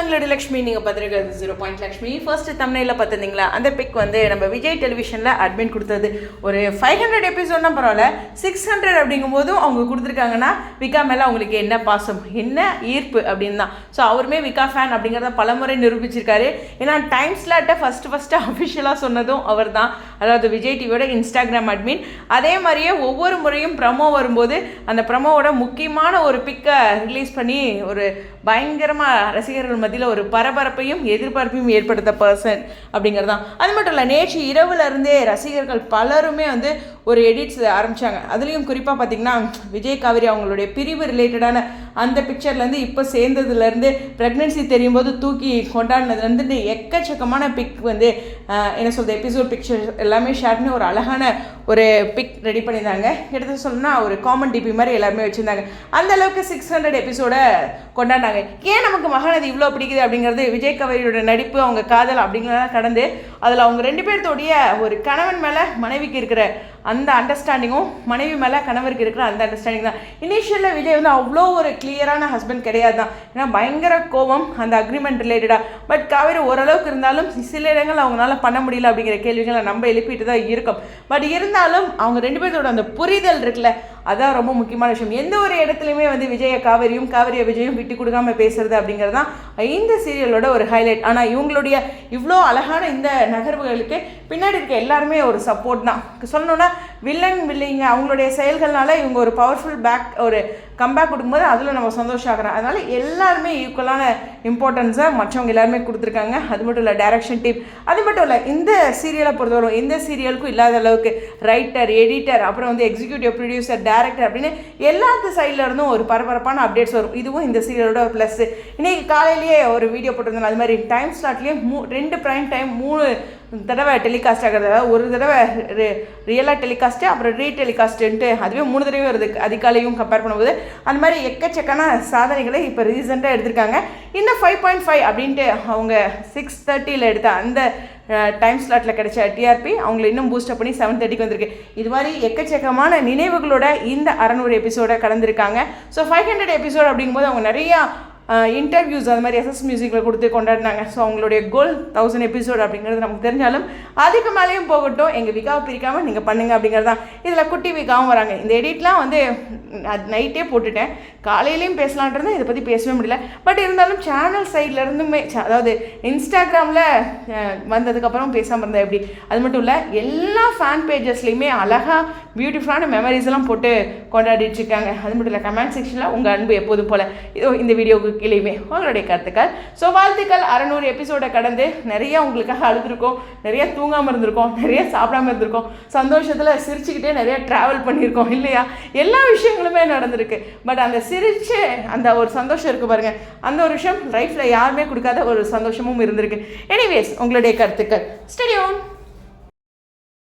நாங்களோட லக்ஷ்மி நீங்கள் பார்த்துருக்கிறது 0 point Lakshmi. First தம்ப்நெயிலில் பார்த்துருந்தீங்களா, அந்த big வந்து நம்ம விஜய் டெலிவிஷனில் அட்மின் கொடுத்தது. ஒரு 500 எபிசோட்னா பரவாயில்ல, 600 அப்படிங்கும்போதும் அவங்க கொடுத்துருக்காங்கன்னா விகா மேலே அவங்களுக்கு என்ன பாசம், என்ன ஈர்ப்பு அப்படின்னு தான். ஸோ அவருமே விகா ஃபேன் அப்படிங்கிறத பலமுறை நிரூபிச்சிருக்காரு. ஏன்னா டைம் ஸ்லாட்டை ஃபஸ்ட்டு அஃபிஷியலாக சொன்னதும் அவர் தான், அதாவது விஜய் டிவியோட இன்ஸ்டாகிராம் அட்மின். அதே மாதிரியே ஒவ்வொரு முறையும் ப்ரமோ வரும்போது அந்த ப்ரமோவோட முக்கியமான ஒரு பிக்கை ரிலீஸ் பண்ணி ஒரு பயங்கரமாக ரசிகர்கள் மத்தியில் ஒரு பரபரப்பையும் எதிர்பார்ப்பையும் ஏற்படுத்த பர்சன் அப்படிங்கிறது தான். அது மட்டும் இல்லை, நேற்று இரவுலேருந்தே ரசிகர்கள் பலருமே வந்து ஒரு எடிட்ஸ் ஆரம்பித்தாங்க. அதுலேயும் குறிப்பாக பார்த்திங்கன்னா விஜய் காவேரி அவங்களுடைய பிரிவு ரிலேட்டடான அந்த பிக்சர்லேருந்து இப்போ சேர்ந்ததுலேருந்து ப்ரெக்னென்சி தெரியும் போது தூக்கி கொண்டாடினதுலேருந்து எக்கச்சக்கமான பிக் வந்து என்ன சொல்கிறது, எபிசோட் பிக்சர் எல்லாமே ஷேர் பண்ணி ஒரு அழகான ஒரு பிக் ரெடி பண்ணியிருந்தாங்க. எடுத்து சொல்லணும்னா ஒரு காமன் டிபி மாதிரி எல்லாருமே வச்சுருந்தாங்க. அந்தளவுக்கு 600 எபிசோடை கொண்டாடினாங்க. ஏன் நமக்கு மகாநதி இவ்வளோ பிடிக்குது அப்படிங்கிறது விஜய் காவேரியோட நடிப்பு, அவங்க காதல் அப்படிங்கிறத கடந்து அதில் அவங்க 2 பேர்த்தோடைய ஒரு கணவன் மேலே மனைவிக்கு இருக்கிற அந்த அண்டர்ஸ்டாண்டிங்கும், மனைவி மேலே கணவருக்கு இருக்கிற அந்த அண்டர்ஸ்டாண்டிங் தான். இனிஷியலில் விஜய் வந்து அவ்வளோ ஒரு கிளியரான ஹஸ்பண்ட் கிடையாது தான். ஏன்னா பயங்கர கோபம் அந்த அக்ரிமெண்ட் ரிலேட்டடாக. பட் காவேரி ஓரளவுக்கு இருந்தாலும் சில இடங்கள் அவங்களால பண்ண முடியல அப்படிங்கிற கேள்விகளை நம்ம எழுப்பிட்டு தான் இருக்கும். பட் இருந்தாலும் அவங்க 2 பேர்த்தோட அந்த புரிதல் இருக்குல்ல, அதான் ரொம்ப முக்கியமான விஷயம். எந்த ஒரு இடத்துலையுமே வந்து விஜய காவேரியும் காவேரியை விஜயும் விட்டு கொடுக்காம பேசுறது அப்படிங்கிறது தான் இந்த சீரியலோட ஒரு ஹைலைட். ஆனால் இவங்களுடைய இவ்வளோ அழகான இந்த நகர்வுகளுக்கு பின்னாடி இருக்க எல்லாருமே ஒரு சப்போர்ட் தான். சொல்லணும்னா வில்லிங்க அவங்களுடைய செயல்கள்னால இவங்க ஒரு பவர்ஃபுல் ஒரு கம்பேக் கொடுக்கும்போது அதில் நம்ம சந்தோஷம் ஆகிறோம். அதனால் எல்லாருமே ஈக்குவலான இம்பார்ட்டன்ஸை மற்றவங்க எல்லாருமே கொடுத்துருக்காங்க. அது மட்டும் இல்லை, டைரக்ஷன் டீம், அது மட்டும் இல்லை, இந்த சீரியலை பொறுத்தவரை எந்த சீரியலுக்கும் இல்லாத அளவுக்கு ரைட்டர், எடிட்டர், அப்புறம் வந்து எக்ஸிக்யூட்டிவ் ப்ரொடியூசர், டைரக்டர் அப்படின்னு எல்லாத்து சைடில் இருந்தும் ஒரு பரபரப்பான அப்டேட்ஸ் வரும். இதுவும் இந்த சீரியலோட ஒரு ப்ளஸ். இன்றைக்கி காலையிலேயே ஒரு வீடியோ போட்டிருந்தாங்க. அது மாதிரி டைம் ஸ்லாட்லேயே 2 ப்ரைம் டைம் 3 தடவை டெலிகாஸ்ட் ஆகிறது. அதாவது ஒரு தடவை ரியலாக டெலிகாஸ்ட்டு, அப்புறம் ரீடெலிகாஸ்ட்டுன்ட்டு அதுவே 3 தடவை வருது அதிகாலையும் கம்பேர் பண்ணும்போது. அந்த மாதிரி எக்கச்சக்கான சாதனைகளை இப்போ ரீசெண்டாக எடுத்திருக்காங்க. இன்னும் 5.5 அப்படின்ட்டு அவங்க 6:30 எடுத்த அந்த டைம் ஸ்லாட்டில் கிடைச்ச டிஆர்பி அவங்களை இன்னும் பூஸ்டப் பண்ணி 7:30 வந்திருக்கு. இது மாதிரி எக்கச்சக்கமான நினைவுகளோட இந்த 600 எபிசோட கலந்துருக்காங்க. ஸோ 500 எபிசோட் அப்படிங்கும்போது அவங்க நிறையா இன்டர்வியூஸ் அது மாதிரி எஸ்எஸ் மியூசிக்கில் கொடுத்து கொண்டாடினாங்க. ஸோ அவங்களுடைய கோல் 1000 எபிசோட் அப்படிங்கிறது நமக்கு தெரிஞ்சாலும் அதுக்கு மேலேயும் போகட்டும், எங்கள் விகாவை பிரிக்காமல் நீங்கள் பண்ணுங்கள் அப்படிங்கிறது தான். இதில் குட்டி விகாவும் வராங்க. இந்த எடிட்லாம் வந்து நைட்டே போட்டுட்டேன், காலையிலையும் பேசலான்ட்டு இதை பற்றி பேசவே முடியல. பட் இருந்தாலும் சேனல் சைட்லேருந்துமே, அதாவது இன்ஸ்டாகிராமில் வந்ததுக்கப்புறம் பேசாமல் இருந்தேன் எப்படி. அது மட்டும் இல்லை, எல்லா ஃபேன் பேஜஸ்லேயுமே அழகாக பியூட்டிஃபுல்லான மெமரிஸ் எல்லாம் போட்டு கொண்டாடிட்டுருக்காங்க. அது மட்டும் இல்லை, கமெண்ட் செக்ஷனில் உங்கள் அன்பு எப்போதும் போல் இந்த வீடியோவுக்கு கீழேயுமே உங்களுடைய கருத்துக்கள். ஸோ வாழ்த்துக்கள். 600 எபிசோடை கடந்து நிறையா உங்களுக்காக அழுதுருக்கோம், நிறையா தூங்காமல் இருந்திருக்கோம், நிறையா சாப்பிடாமல் இருந்திருக்கோம், சந்தோஷத்தில் சிரிச்சுக்கிட்டே நிறையா ட்ராவல் பண்ணியிருக்கோம் இல்லையா. எல்லா விஷயங்களுமே நடந்திருக்கு. பட் அந்த சிரிச்சு அந்த ஒரு சந்தோஷம் இருக்குது பாருங்கள், அந்த ஒரு விஷயம் லைஃப்பில் யாருமே கொடுக்காத ஒரு சந்தோஷமும் இருந்திருக்கு. எனிவேஸ், உங்களுடைய கருத்துக்கள். Stay tune.